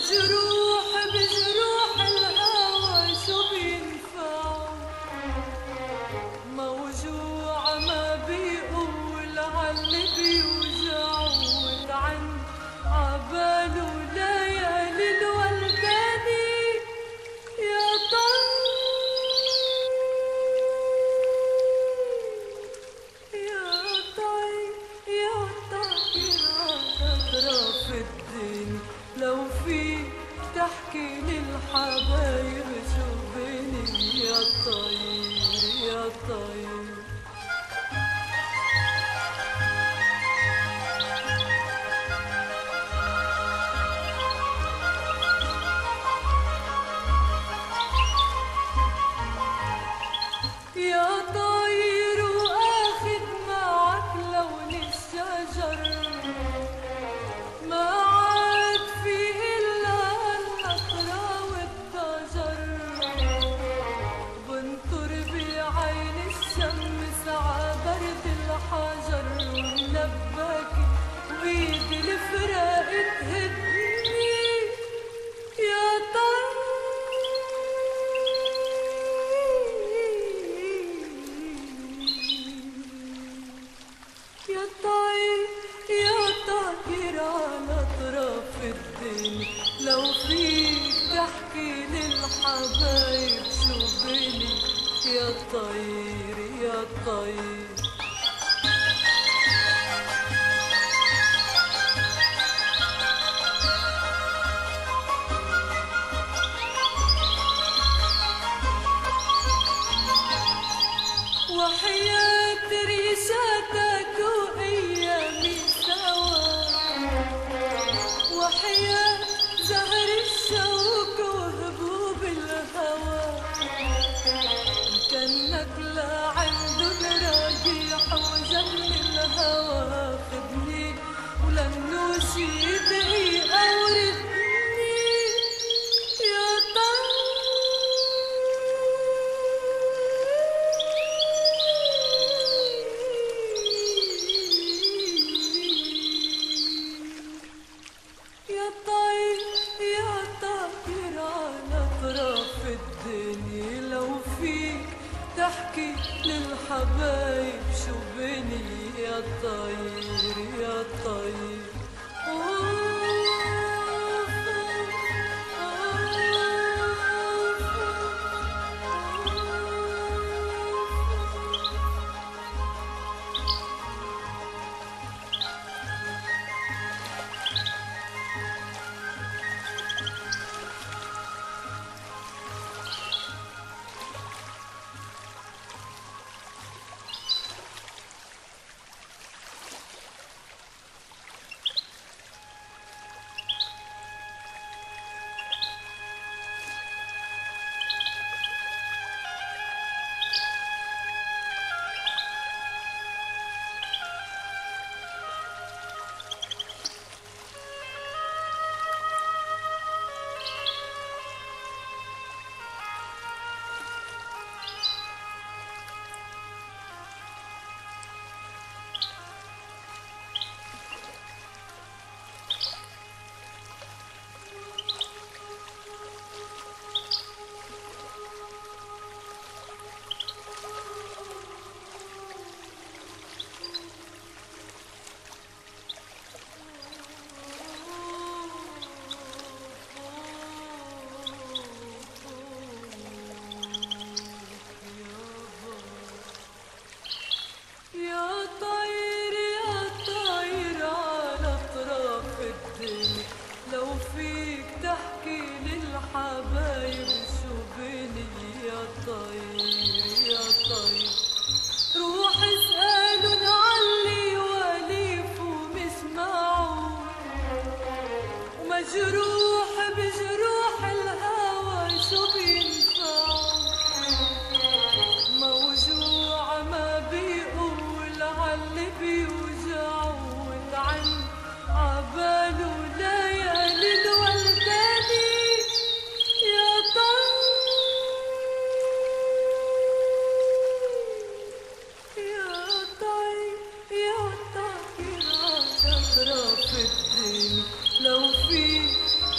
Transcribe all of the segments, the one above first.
مجروح بجروح الهوى شو بينفع، موجوع ما بيقول عاللي بيوجع، وتعن عباله ليالي الولداني يا طير يا طير يا طير أطراف الدنيا، لو فيك تحكي للحبايب شو بيني يا طير يا طير. يا طير وآخد معك لون الشجر، ما عاد في إلا النخرة والضجر، بنطر بعين الشمس عبرد الحجر، ولباكي وإيد الفراق تهدني يا طير يا طير يا طير على أطراف الدنيا، لو فيك تحكي للحبايب شو بيني يا طير يا طير. وحياة ريشاتك وأيامي سوا، وحياة زهر الشوق وهبوب الهوى، كأنك لا عندن راجح وجن الهوى، خدني ولنوشي دقيقة وردني يا طير يا طير يا طير على أطراف الدنيا، لو فيك تحكي للحبايب شو بيني يا طير يا طير. لو فيك تحكي للحبايب شو بيني يا طير يا طير. روح اسألن علي وليف ومسمعوا، ومجروح بجروح الهوى شو بينفعوا، موجوع ما بيقول عاللي بيوجعوا، وتعن عباله ليالي الولداني يا طير يا طير يا طير على أطراف الدنيا، لو في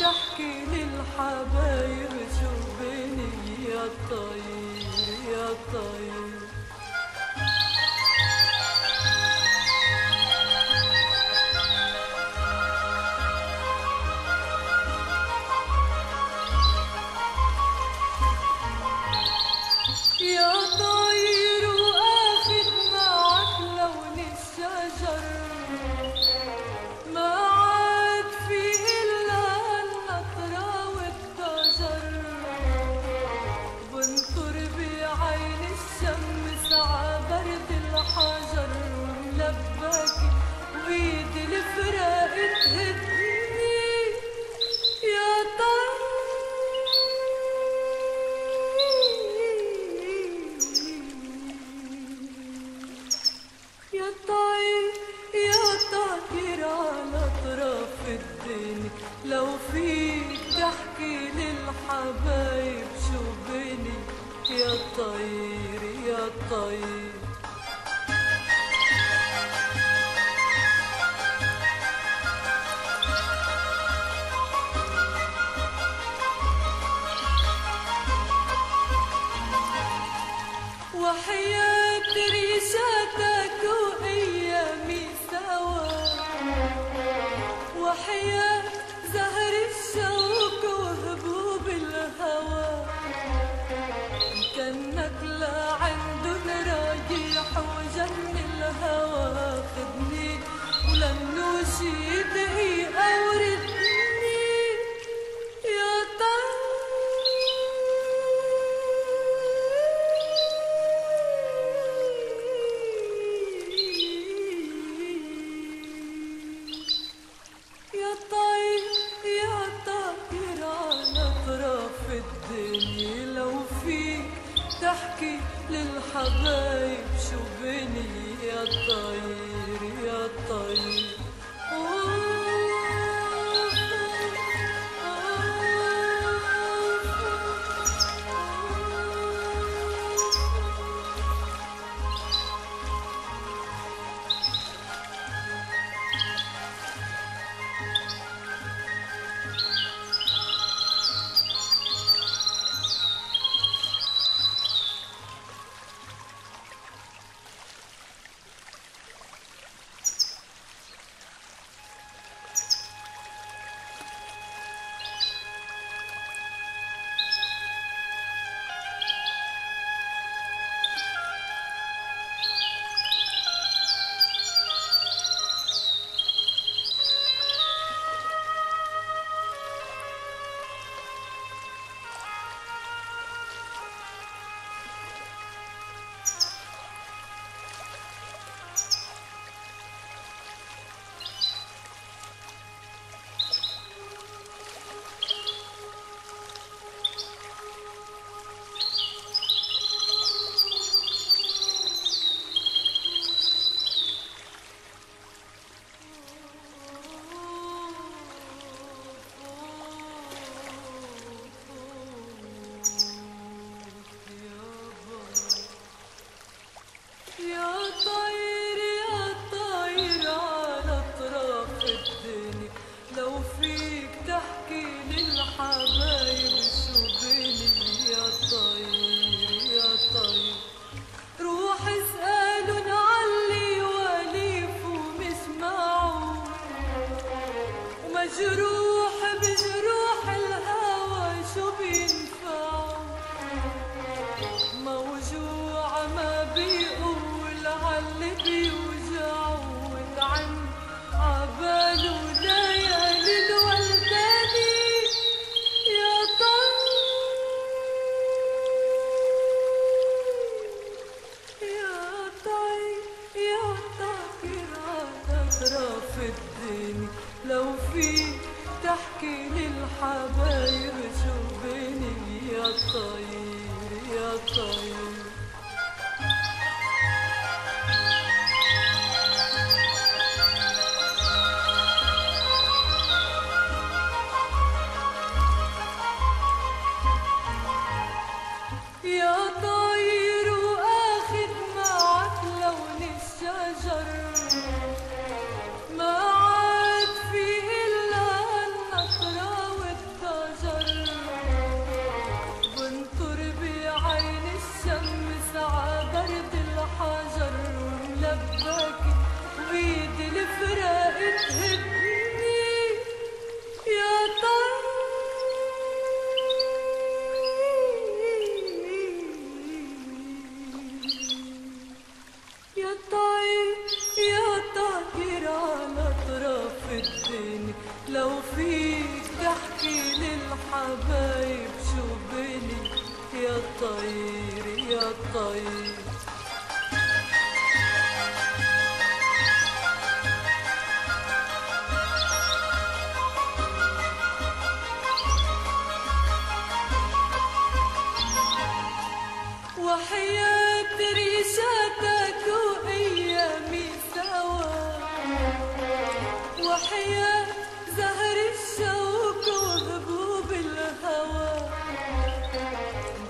تحكي للحبايب شو بيني يا طير يا طير. يا طاير واخد معك لون الشجر، ما عاد في إلا النطرة والضجر، بنطر بعين الشمس عبرد الحجر، ملبكي وإيد الفراق تهدني يا طير يا طير يا طير على أطراف الدنيا، لو فيك تحكي للحبايب شو بيني يا طير يا طير. وحياة ريشاتك وأيامي سوا، وحياة زهر الشوق وهبوب الهوى، كأنك لعندن رايح وجن الهوى، خدني ولنوشي دقيقة وردني يا طير يا طير يا طير على أطراف الدنيا، لو فيك تحكي للحبايب شو بيني يا طير يا طير. يا طير يا طير على أطراف الدنيا، لو فيك تحكي للحبايب شو بيني يا طير يا طير. روح اسألن علي وليف ومسمعوا، ومجروح بجروح الهوى شو بينفعوا، موجوع ما بيقول عاللي بيوجعوا، وتعن عباله ليالي الولداني يا طير يا طير يا طير على أطراف الدنيا، لو فيك تحكي للحبايب شو بيني يا طير يا طير. يا طير واخد معك لون الشجر، ما عاد في إلا النطرة تحكي للحبايب شو بني يا طير يا طير. وحياة ريشاتك وأيامي سوا، وحياة زهر الشوق وهبوب الهوى،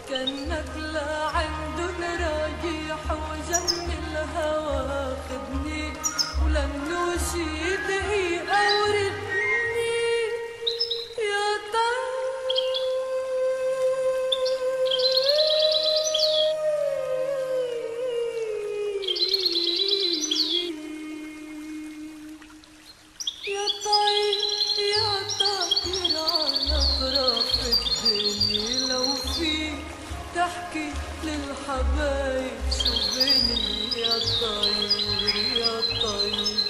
كأنك لعندن رايح وجن الهوى، خدني ولنوشي دقيقة وردني يا طير يا طير يا طير على أطراف الدنيا، لو فيك تحكي للحبايب شو بني يا طير يا طير.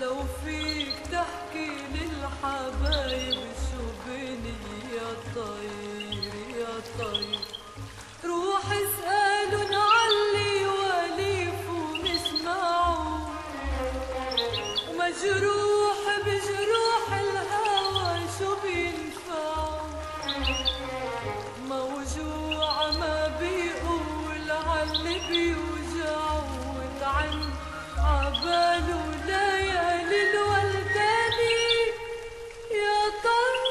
لو فيك تحكي للحبايب شو بني يا طير يا طير. روح اسألن علي وليف ومسمعوا، ومجروح بجروح الهوى شو بينفعوا، موجوع ما بيقول عاللي بيوجعوا، وتعن عباله ليالي الولداني يا طير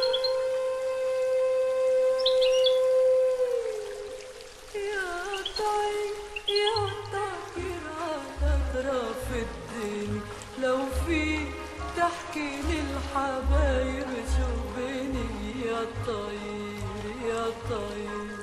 يا طير يا طير على أطراف الدنيا، لو فيك تحكي للحبايب شو بني يا طير يا طير.